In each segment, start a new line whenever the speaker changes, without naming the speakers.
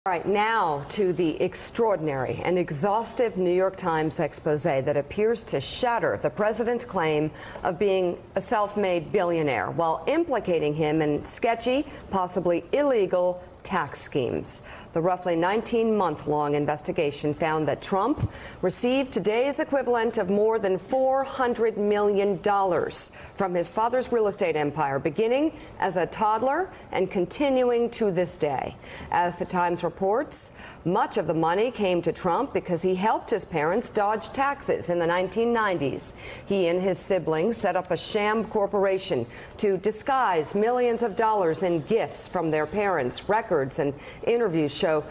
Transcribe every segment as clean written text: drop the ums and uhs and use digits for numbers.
All right, now to the extraordinary and exhaustive New York Times expose that appears to shatter the president's claim of being a self-made billionaire while implicating him in sketchy, possibly illegal tax schemes. The roughly 19-month-long investigation found that Trump received today's equivalent of more than $400 million from his father's real estate empire, beginning as a toddler and continuing to this day. As the Times reports, much of the money came to Trump because he helped his parents dodge taxes in the 1990s. He and his siblings set up a sham corporation to disguise millions of dollars in gifts from their parents. Records and interviews show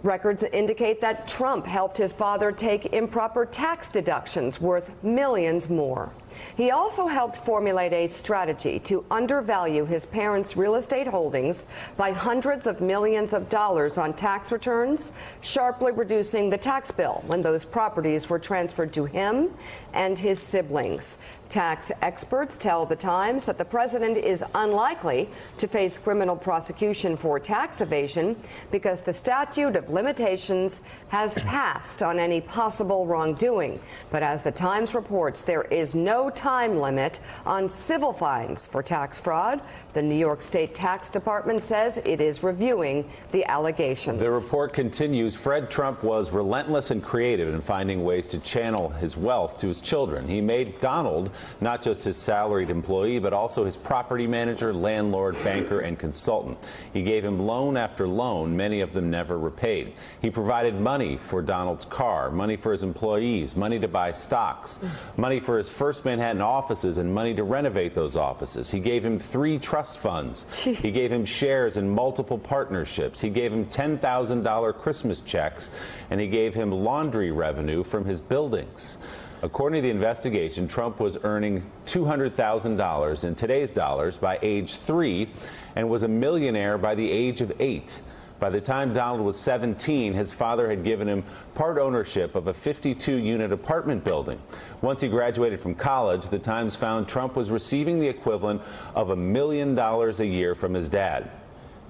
records indicate that Trump helped his father take improper tax deductions worth millions more. He also helped formulate a strategy to undervalue his parents' real estate holdings by hundreds of millions of dollars on tax returns, sharply reducing the tax bill when those properties were transferred to him and his siblings. Tax experts tell the Times that the president is unlikely to face criminal prosecution for tax evasion because the statute of limitations has passed on any possible wrongdoing. But as the Times reports, there is no time limit on civil fines for tax fraud. The New York State Tax Department says it is reviewing the allegations.
The report continues. Fred Trump was relentless and creative in finding ways to channel his wealth to his children. He made Donald not just his salaried employee, but also his property manager, landlord, banker, and consultant. He gave him loan after loan, many of them never repaid. He provided money for Donald's car, money for his employees, money to buy stocks, money for his first Manhattan offices, and money to renovate those offices. He gave him 3 trust funds. Jeez. He gave him shares in multiple partnerships. He gave him $10,000 Christmas checks, and he gave him laundry revenue from his buildings. According to the investigation, Trump was earning $200,000 in today's dollars by age 3 and was a millionaire by the age of 8. By the time Donald was 17, his father had given him part ownership of a 52-unit apartment building. Once he graduated from college, the Times found Trump was receiving the equivalent of $1 million a year from his dad.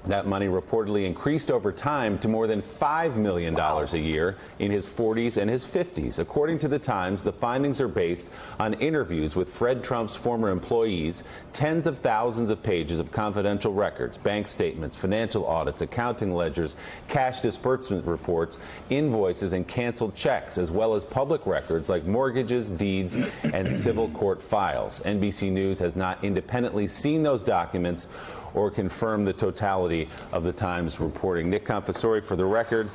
That money reportedly increased over time to more than $5 million a year in his 40s and his 50s. According to the Times, the findings are based on interviews with Fred Trump's former employees, tens of thousands of pages of confidential records, bank statements, financial audits, accounting ledgers, cash disbursement reports, invoices, and canceled checks, as well as public records like mortgages, deeds, and civil court files. NBC News has not independently seen those documents or confirm the totality of the Times reporting. Nick Confessori, for the record,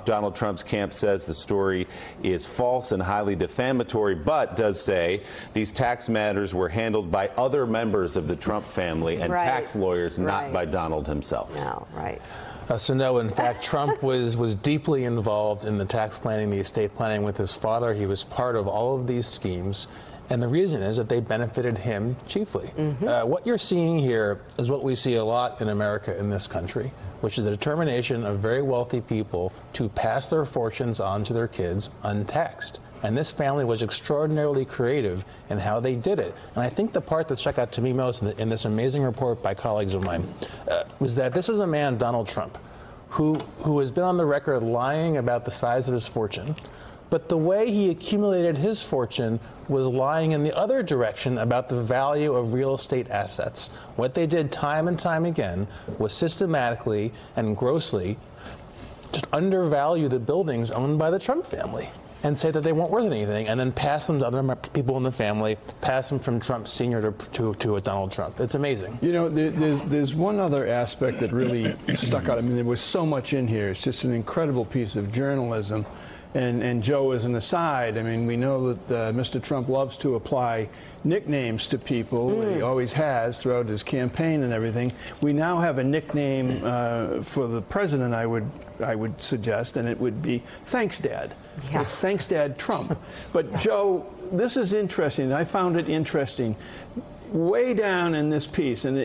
Donald Trump's camp says the story is false and highly defamatory, but does say these tax matters were handled by other members of the Trump family and tax lawyers, not by Donald himself.
No, right.
So no, in fact, Trump was deeply involved in the tax planning, the estate planning with his father. He was part of all of these schemes. And the reason is that they benefited him chiefly. What you're seeing here is what we see a lot in America in this country, which is the determination of very wealthy people to pass their fortunes on to their kids untaxed. And this family was extraordinarily creative in how they did it. And I think the part that stuck out to me most in this amazing report by colleagues of mine was that this is a man, Donald Trump, who has been on the record lying about the size of his fortune. But the way he accumulated his fortune was lying in the other direction about the value of real estate assets. What they did time and time again was systematically and grossly just undervalue the buildings owned by the Trump family and say that they weren't worth anything, and then pass them to other people in the family, pass them from Trump Sr. to a Donald Trump. It's amazing.
You know, there's one other aspect that really stuck out. I mean, there was so much in here. It's just an incredible piece of journalism. And Joe, as an aside, I mean, we know that Mr. Trump loves to apply nicknames to people. He always has throughout his campaign and everything. We now have a nickname for the president, I would suggest, and it would be Thanks, Dad. Yeah. It's Thanks, Dad Trump. But Joe, this is interesting. I found it interesting. Way down in this piece, and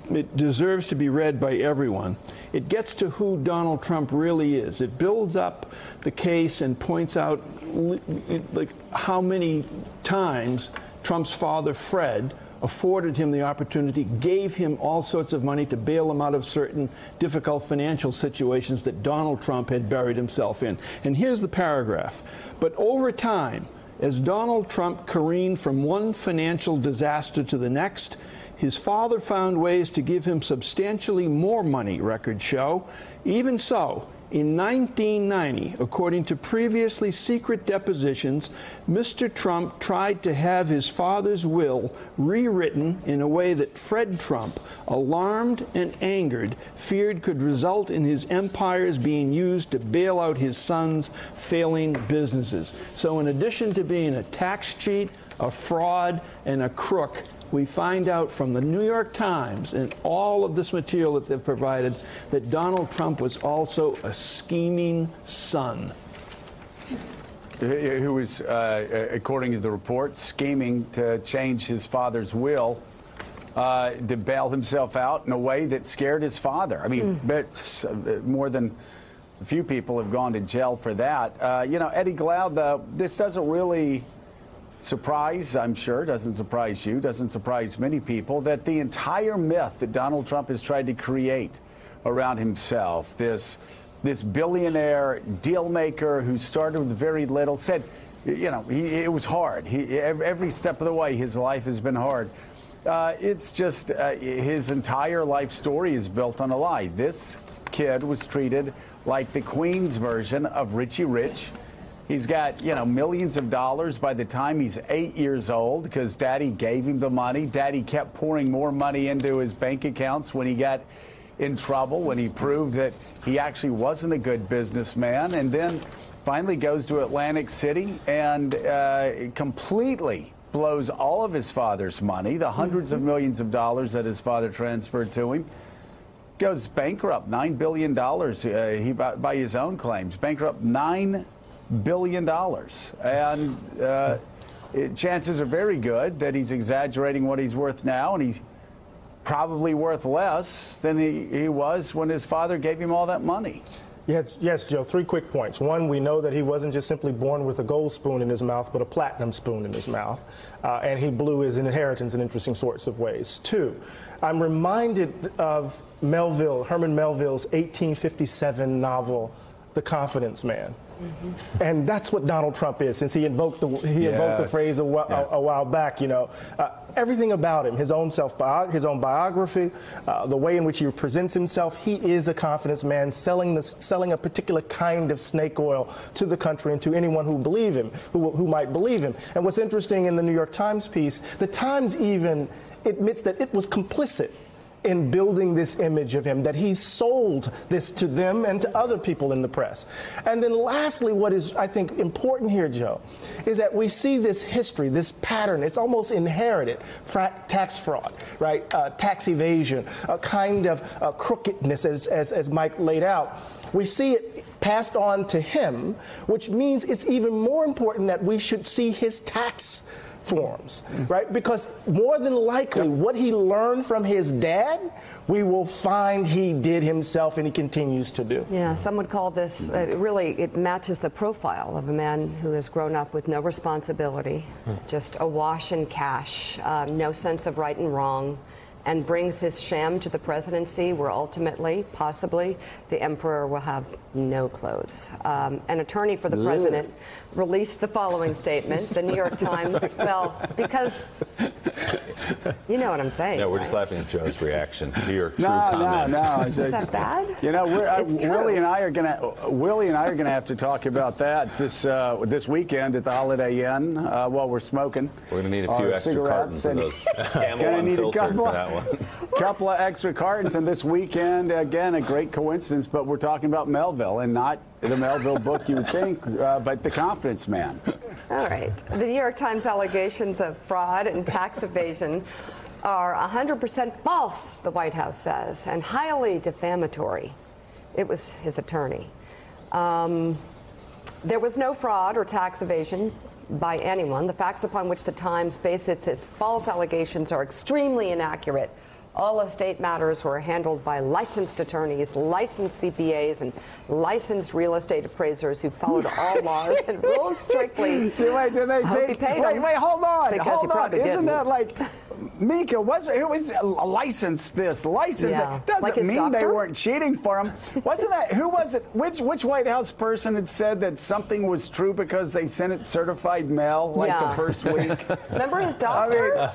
it deserves to be read by everyone, it gets to who Donald Trump really is. It builds up the case and points out like how many times Trump's father, Fred, afforded him the opportunity, gave him all sorts of money to bail him out of certain difficult financial situations that Donald Trump had buried himself in. And here's the paragraph. But over time, as Donald Trump careened from one financial disaster to the next, his father found ways to give him substantially more money, records show. Even so, in 1990, according to previously secret depositions, Mr. Trump tried to have his father's will rewritten in a way that Fred Trump, alarmed and angered, feared could result in his empires being used to bail out his son's failing businesses. So in addition to being a tax cheat, a fraud, and a crook, we find out from the New York Times and all of this material that they've provided that Donald Trump was also a scheming son.
Who was, according to the report, scheming to change his father's will to bail himself out in a way that scared his father. I mean, more than a few people have gone to jail for that. You know, Eddie Glaude, though, this doesn't really surprise, I'm sure, doesn't surprise you, doesn't surprise many people, that the entire myth that Donald Trump has tried to create around himself, this billionaire deal maker who started with very little, said, you know, it was hard. Every step of the way, his life has been hard. It's just his entire life story is built on a lie. This kid was treated like the Queen's version of Richie Rich. He's got, you know, millions of dollars by the time he's 8 years old because Daddy gave him the money. Daddy kept pouring more money into his bank accounts when he got in trouble, when he proved that he actually wasn't a good businessman, and then finally goes to Atlantic City and completely blows all of his father's money, the hundreds of millions of dollars that his father transferred to him. Goes bankrupt, $9 billion, by his own claims, bankrupt $9 billion. And chances are very good that he's exaggerating what he's worth now, and he's probably worth less than he was when his father gave him all that money.
Yes, Joe, 3 quick points. One, we know that he wasn't just simply born with a gold spoon in his mouth, but a platinum spoon in his mouth. And he blew his inheritance in interesting sorts of ways. 2, I'm reminded of Herman Melville's 1857 novel, The Confidence Man. Mm-hmm. And that's what Donald Trump is, since he invoked the phrase a while back. You know, everything about him, his own biography, the way in which he presents himself, he is a confidence man, selling a particular kind of snake oil to the country and to anyone who believe him, who might believe him. And what's interesting in the New York Times piece, the Times even admits that it was complicit in building this image of him, that he sold this to them and to other people in the press. And then lastly, what is, I think, important here, Joe, is that we see this history, this pattern. It's almost inherited. Tax fraud, right? Tax evasion, a kind of crookedness, as Mike laid out. We see it passed on to him, which means it's even more important that we should see his tax forms, right? Because more than likely, what he learned from his dad, we will find he did himself, and he continues to do.
Yeah, some would call this, it matches the profile of a man who has grown up with no responsibility, just awash in cash, no sense of right and wrong, and brings his sham to the presidency, where ultimately, possibly, the emperor will have no clothes. An attorney for the president released the following statement. The New York Times, well, because you know what I'm saying.
Yeah, we're
right?
just laughing at Joe's reaction to your true comment.
No.
Is that bad?
You know, Willie and I are gonna have to talk about that this weekend at the Holiday Inn while we're smoking.
We're gonna need a few extra cartons of those Camel Unfiltered for that one.
Couple of extra cartons, and this weekend, again, a great coincidence, but we're talking about Melville, and not the Melville book you would think, but The Confidence Man.
All right. The New York Times allegations of fraud and tax evasion are 100% false, the White House says, and highly defamatory. It was his attorney. There was no fraud or tax evasion by anyone. The facts upon which the Times bases its false allegations are extremely inaccurate. All estate matters were handled by licensed attorneys, licensed CPAs, and licensed real estate appraisers who followed all laws and rules strictly.
Wait, hold on. Isn't that like Mika, it was a license this, license that. Doesn't
like
mean
doctor?
they weren't cheating for him. Wasn't that, who was it? Which White House person had said that something was true because they sent it certified mail like the first week?
Remember his doctor?
I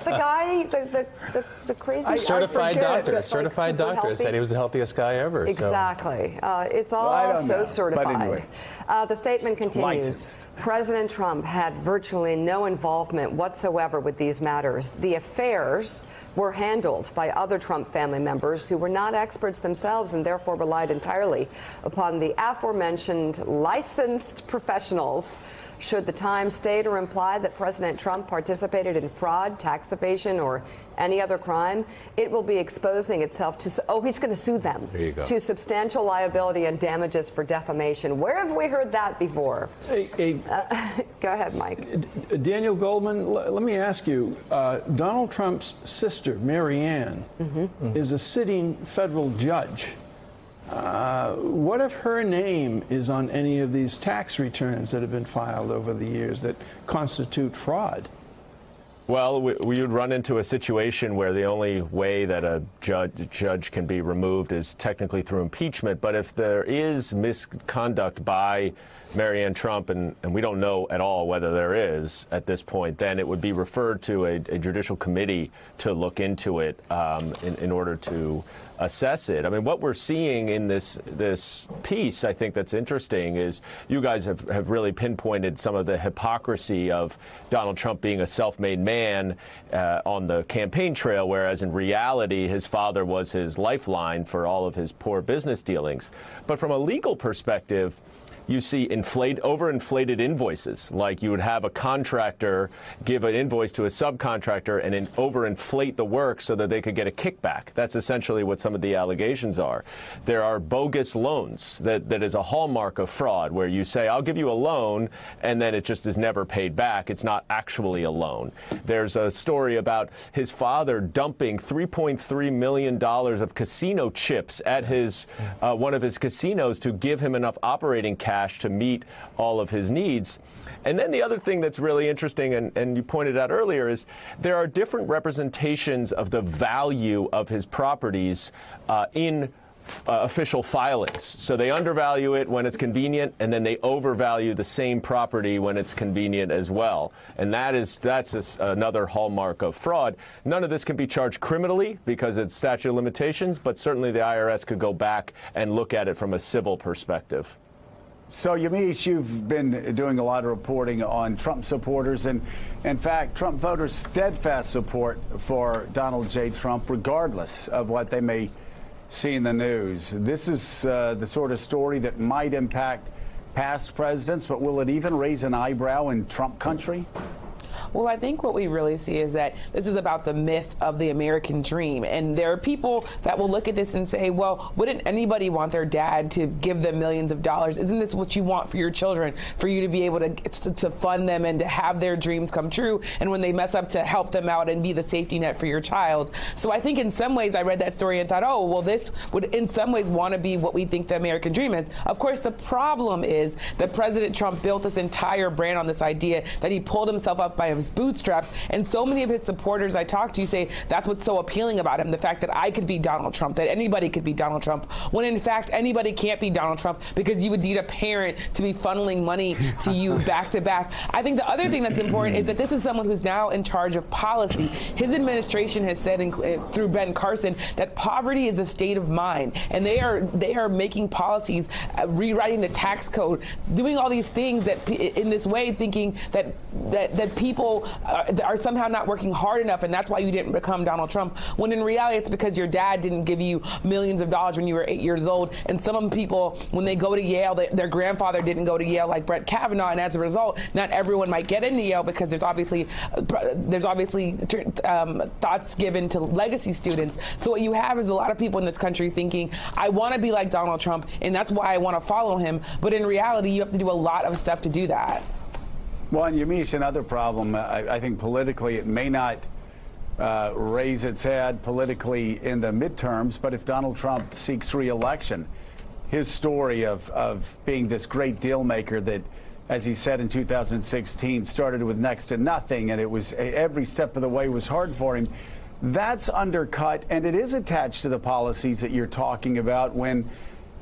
mean,
the guy, the crazy
certified doctor. Certified
super
doctor
healthy.
said he was the healthiest guy ever.
Exactly. It's all
I don't
so
know.
certified.
But anyway.
The statement continues.
Licensed.
President Trump had virtually no involvement whatsoever with these matters. The affairs were handled by other Trump family members who were not experts themselves and therefore relied entirely upon the aforementioned licensed professionals. Should the Times state or imply that President Trump participated in fraud, tax evasion, or any other crime, it will be exposing itself to, he's going to sue them,
there you go,
to substantial liability and damages for defamation. Where have we heard that before? Go ahead, Mike.
Daniel Goldman, let me ask you, Donald Trump's sister, Mary Ann, is a sitting federal judge. What if her name is on any of these tax returns that have been filed over the years that constitute fraud?
Well, we would run into a situation where the only way that a judge can be removed is technically through impeachment. But if there is misconduct by Marianne Trump, and we don't know at all whether there is at this point, then it would be referred to a judicial committee to look into it in order to assess it. I mean, what we're seeing in this piece, I think that's interesting, is you guys have really pinpointed some of the hypocrisy of Donald Trump being a self-made man on the campaign trail, whereas in reality his father was his lifeline for all of his poor business dealings. But from a legal perspective, you see overinflated invoices, like you would have a contractor give an invoice to a subcontractor and then overinflate the work so that they could get a kickback. That's essentially what some of the allegations are. There are bogus loans that is a hallmark of fraud, where you say, I'll give you a loan, and then it just is never paid back. It's not actually a loan. There's a story about his father dumping $3.3 million of casino chips at his one of his casinos to give him enough operating cash to meet all of his needs. And then the other thing that's really interesting, and you pointed out earlier, is there are different representations of the value of his properties in official filings. So they undervalue it when it's convenient, and then they overvalue the same property when it's convenient as well. And that's another hallmark of fraud. None of this can be charged criminally because it's statute of limitations, but certainly the IRS could go back and look at it from a civil perspective.
So, Yamiche, you've been doing a lot of reporting on Trump supporters, and in fact, Trump voters' steadfast support for Donald J. Trump, regardless of what they may see in the news. This is the sort of story that might impact past presidents, but will it even raise an eyebrow in Trump country?
Well, I think what we really see is that this is about the myth of the American dream. And there are people that will look at this and say, well, wouldn't anybody want their dad to give them millions of dollars? Isn't this what you want for your children, for you to be able to fund them and to have their dreams come true? And when they mess up, to help them out and be the safety net for your child. So I think in some ways I read that story and thought, oh, well, this would in some ways want to be what we think the American dream is. Of course, the problem is that President Trump built this entire brand on this idea that he pulled himself up by his bootstraps, and so many of his supporters I talk to say that's what's so appealing about him, the fact that I could be Donald Trump, that anybody could be Donald Trump, when in fact anybody can't be Donald Trump because you would need a parent to be funneling money to you back to back. I think the other thing that's important is that this is someone who's now in charge of policy. His administration has said through Ben Carson that poverty is a state of mind, and they are making policies, rewriting the tax code, doing all these things that in this way, thinking that people are somehow not working hard enough, and that's why you didn't become Donald Trump, when in reality it's because your dad didn't give you millions of dollars when you were 8 years old. And some people, when they go to Yale, their grandfather didn't go to Yale like Brett Kavanaugh, and as a result, not everyone might get into Yale because there's obviously thoughts given to legacy students. So what you have is a lot of people in this country thinking, I want to be like Donald Trump, and that's why I want to follow him. But in reality, you have to do a lot of stuff to do that.
Well, and Yamiche, another problem, I think politically it may not raise its head politically in the midterms, but if Donald Trump seeks re-election, his story of being this great deal maker that, as he said in 2016, started with next to nothing, and it was every step of the way was hard for him. that's undercut, and it is attached to the policies that you're talking about when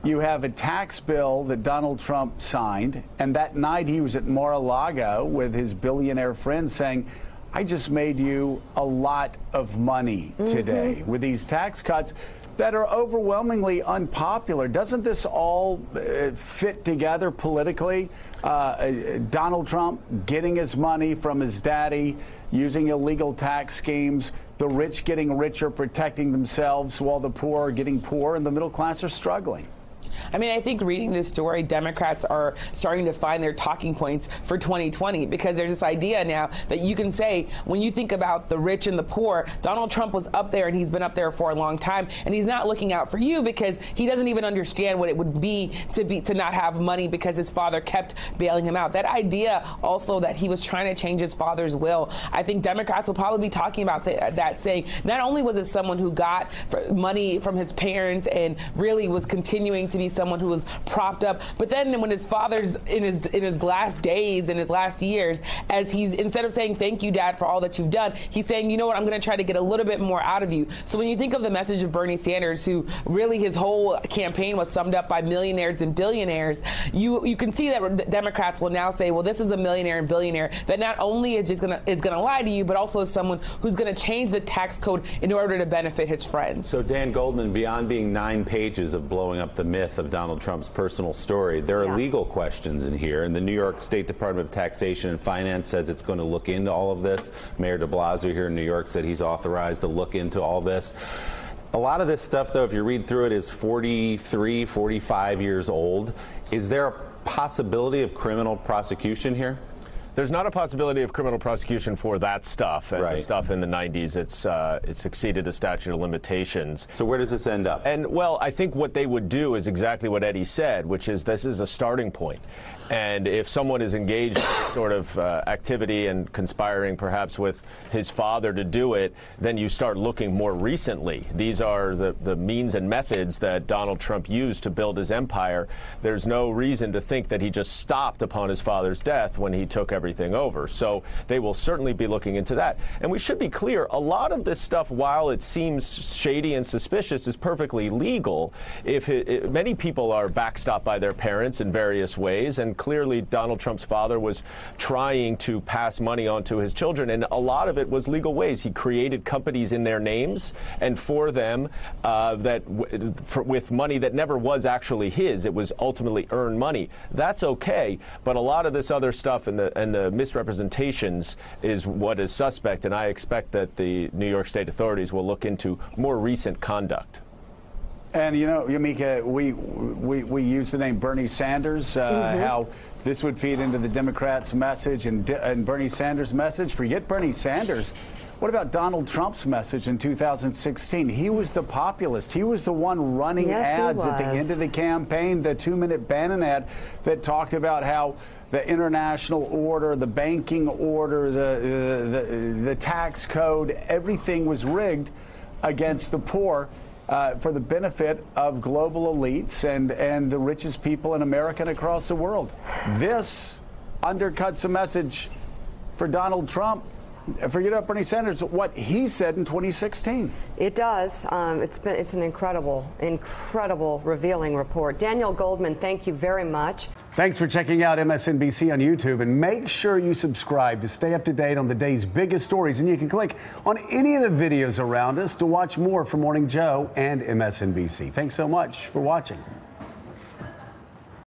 you have a tax bill that Donald Trump signed, and that night he was at Mar-a-Lago with his billionaire friends saying, I just made you a lot of money today with these tax cuts that are overwhelmingly unpopular. Doesn't this all fit together politically? Donald Trump getting his money from his daddy, using illegal tax schemes, the rich getting richer, protecting themselves, while the poor are getting poor and the middle class are struggling.
I mean, I think reading this story, Democrats are starting to find their talking points for 2020, because there's this idea now that you can say, when you think about the rich and the poor, Donald Trump was up there and he's been up there for a long time, and he's not looking out for you because he doesn't even understand what it would be to not have money because his father kept bailing him out. That idea also that he was trying to change his father's will, I think Democrats will probably be talking about that, saying not only was it someone who got money from his parents and really was continuing to be someone who was propped up, but then when his father's in his last days, in his last years, as he's, instead of saying thank you, Dad, for all that you've done, he's saying, you know what, I'm going to try to get a little bit more out of you. So when you think of the message of Bernie Sanders, who really his whole campaign was summed up by millionaires and billionaires, you can see that Democrats will now say, well, this is a millionaire and billionaire that not only is just gonna lie to you, but also is someone who's going to change the tax code in order to benefit his friends.
So Dan Goldman, beyond being 9 pages of blowing up the myth of Donald Trump's personal story, there are legal questions in here, and the New York State Department of Taxation and Finance says it's going to look into all of this. Mayor de Blasio here in New York said he's authorized to look into all this. A lot of this stuff, though, if you read through it, is 43, 45 years old. Is there a possibility of criminal prosecution here?
There's not a possibility of criminal prosecution for that stuff. And
right.
The stuff in the 90s, it's exceeded the statute of limitations.
So where does this end up?
And, well, I think what they would do is exactly what Eddie said, which is this is a starting point. And if someone is engaged in sort of activity and conspiring perhaps with his father to do it, then you start looking more recently. These are the means and methods that Donald Trump used to build his empire. There's no reason to think that he just stopped upon his father's death when he took everything over. So they will certainly be looking into that. And we should be clear, a lot of this stuff, while it seems shady and suspicious, is perfectly legal. Many people are backstopped by their parents in various ways, and clearly Donald Trump's father was trying to pass money on to his children, and a lot of it was legal ways. He created companies in their names and for them with money that never was actually his. It was ultimately earned money. That's okay, but a lot of this other stuff and the misrepresentations is what is suspect, and I expect that the New York State authorities will look into more recent conduct.
And, you know, Yamika, we use the name Bernie Sanders, how this would feed into the Democrats' message and Bernie Sanders' message. Forget Bernie Sanders. What about Donald Trump's message in 2016? He was the populist. He was the one running ads at the end of the campaign, the 2-minute Bannon ad that talked about how the international order, the banking order, the tax code, everything was rigged against the poor. For the benefit of global elites and the richest people in America and across the world. This undercuts the message for Donald Trump. Forget about Bernie Sanders, what he said in 2016.
It does. It's an incredible, revealing report. Daniel Goldman, thank you very much.
Thanks for checking out MSNBC on YouTube, and make sure you subscribe to stay up to date on the day's biggest stories. And you can click on any of the videos around us to watch more from Morning Joe and MSNBC. Thanks so much for watching.